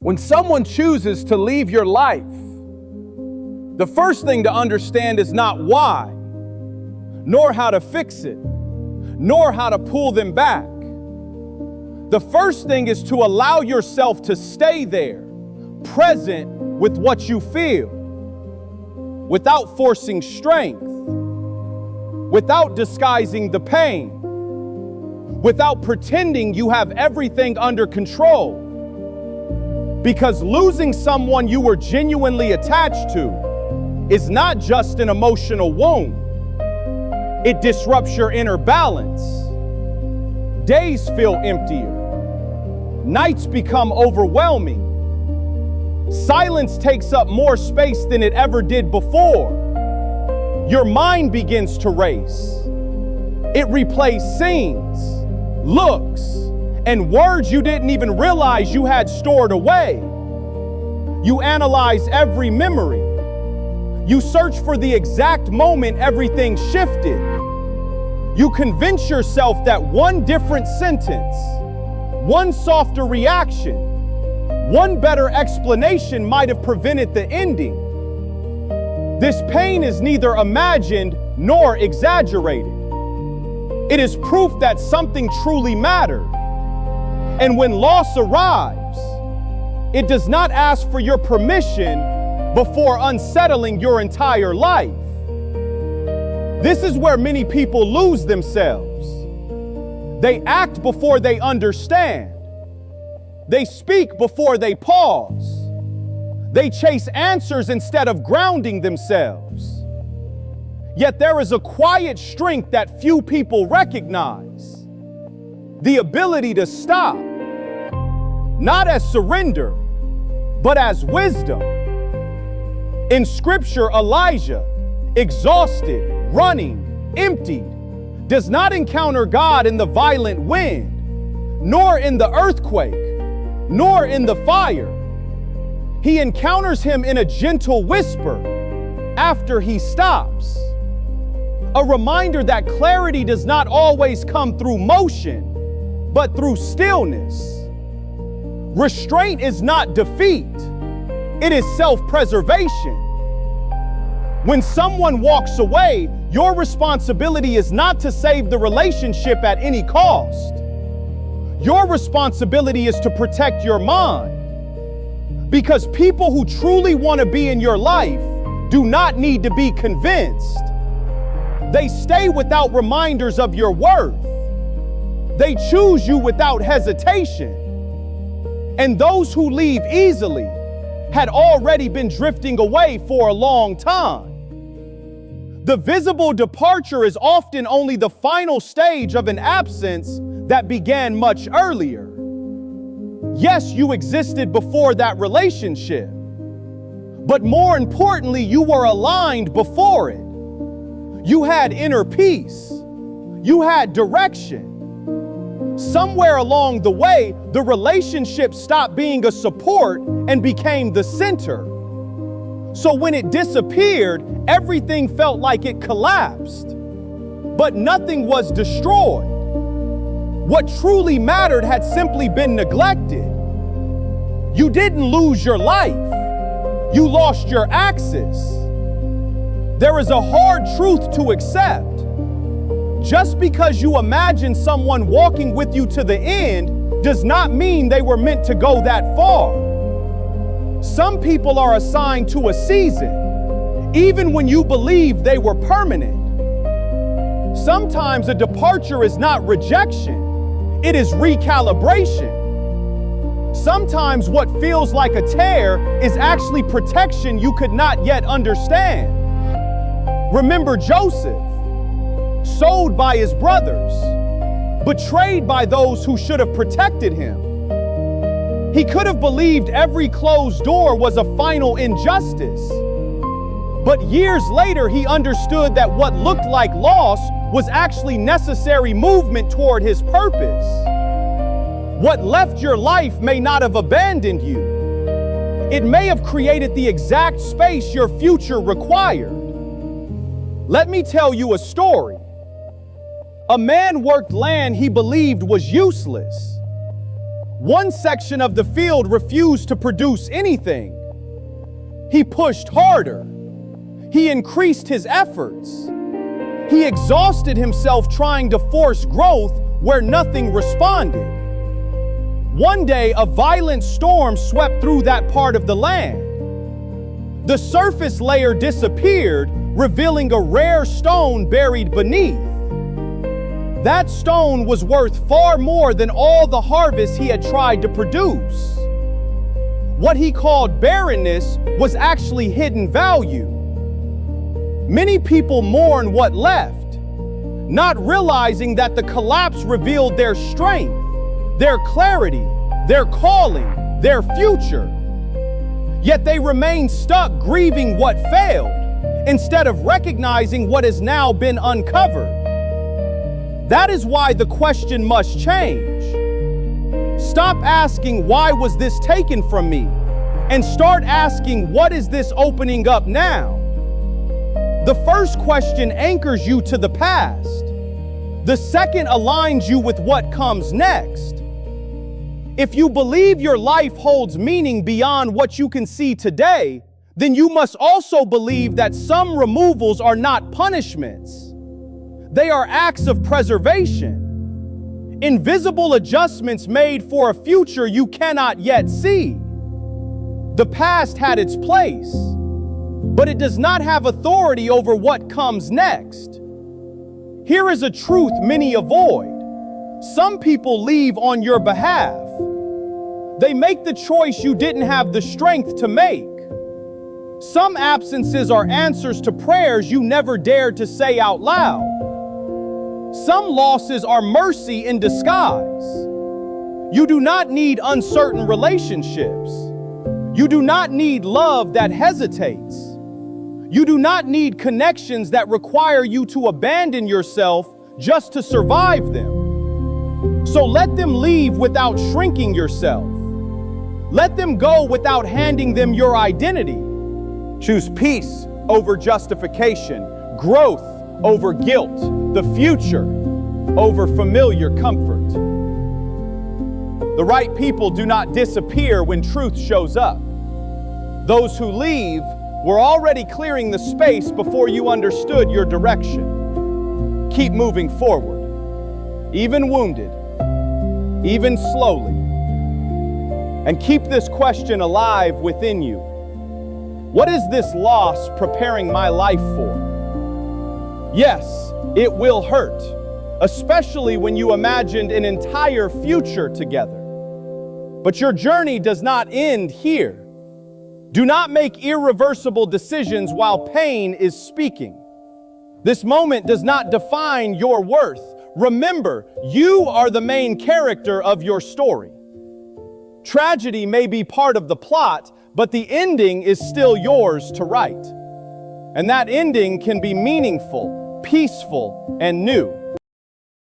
When someone chooses to leave your life, the first thing to understand is not why, nor how to fix it, nor how to pull them back. The first thing is to allow yourself to stay there, present with what you feel, without forcing strength, without disguising the pain, without pretending you have everything under control. Because losing someone you were genuinely attached to is not just an emotional wound. It disrupts your inner balance. Days feel emptier. Nights become overwhelming. Silence takes up more space than it ever did before. Your mind begins to race. It replays scenes, looks, and words you didn't even realize you had stored away. You analyze every memory. You search for the exact moment everything shifted. You convince yourself that one different sentence, one softer reaction, one better explanation might have prevented the ending. This pain is neither imagined nor exaggerated. It is proof that something truly mattered. And when loss arrives, it does not ask for your permission before unsettling your entire life. This is where many people lose themselves. They act before they understand. They speak before they pause. They chase answers instead of grounding themselves. Yet there is a quiet strength that few people recognize. The ability to stop, not as surrender, but as wisdom. In Scripture, Elijah, exhausted, running, emptied, does not encounter God in the violent wind, nor in the earthquake, nor in the fire. He encounters him in a gentle whisper after he stops. A reminder that clarity does not always come through motion, but through stillness. Restraint is not defeat. It is self-preservation. When someone walks away, your responsibility is not to save the relationship at any cost. Your responsibility is to protect your mind. Because people who truly want to be in your life do not need to be convinced. They stay without reminders of your worth. They choose you without hesitation. And those who leave easily had already been drifting away for a long time. The visible departure is often only the final stage of an absence that began much earlier. Yes, you existed before that relationship, but more importantly, you were aligned before it. You had inner peace. You had direction. Somewhere along the way, the relationship stopped being a support and became the center. So when it disappeared, everything felt like it collapsed. But nothing was destroyed. What truly mattered had simply been neglected. You didn't lose your life. You lost your axis. There is a hard truth to accept. Just because you imagine someone walking with you to the end does not mean they were meant to go that far. Some people are assigned to a season, even when you believe they were permanent. Sometimes a departure is not rejection, it is recalibration. Sometimes what feels like a tear is actually protection you could not yet understand. Remember Joseph, sold by his brothers, betrayed by those who should have protected him. He could have believed every closed door was a final injustice. But years later, he understood that what looked like loss was actually necessary movement toward his purpose. What left your life may not have abandoned you. It may have created the exact space your future required. Let me tell you a story. A man worked land he believed was useless. One section of the field refused to produce anything. He pushed harder. He increased his efforts. He exhausted himself trying to force growth where nothing responded. One day, a violent storm swept through that part of the land. The surface layer disappeared, revealing a rare stone buried beneath. That stone was worth far more than all the harvest he had tried to produce. What he called barrenness was actually hidden value. Many people mourn what left, not realizing that the collapse revealed their strength, their clarity, their calling, their future. Yet they remain stuck grieving what failed, instead of recognizing what has now been uncovered. That is why the question must change. Stop asking, why was this taken from me? And start asking, what is this opening up now? The first question anchors you to the past. The second aligns you with what comes next. If you believe your life holds meaning beyond what you can see today, then you must also believe that some removals are not punishments. They are acts of preservation, invisible adjustments made for a future you cannot yet see. The past had its place, but it does not have authority over what comes next. Here is a truth many avoid. Some people leave on your behalf. They make the choice you didn't have the strength to make. Some absences are answers to prayers you never dared to say out loud. Some losses are mercy in disguise. You do not need uncertain relationships. You do not need love that hesitates. You do not need connections that require you to abandon yourself just to survive them. So let them leave without shrinking yourself. Let them go without handing them your identity. Choose peace over justification, growth over guilt, the future over familiar comfort. The right people do not disappear when truth shows up. Those who leave were already clearing the space before you understood your direction. Keep moving forward, even wounded, even slowly. And keep this question alive within you. What is this loss preparing my life for? Yes, it will hurt, especially when you imagined an entire future together. But your journey does not end here. Do not make irreversible decisions while pain is speaking. This moment does not define your worth. Remember, you are the main character of your story. Tragedy may be part of the plot, but the ending is still yours to write. And that ending can be meaningful, peaceful, and new.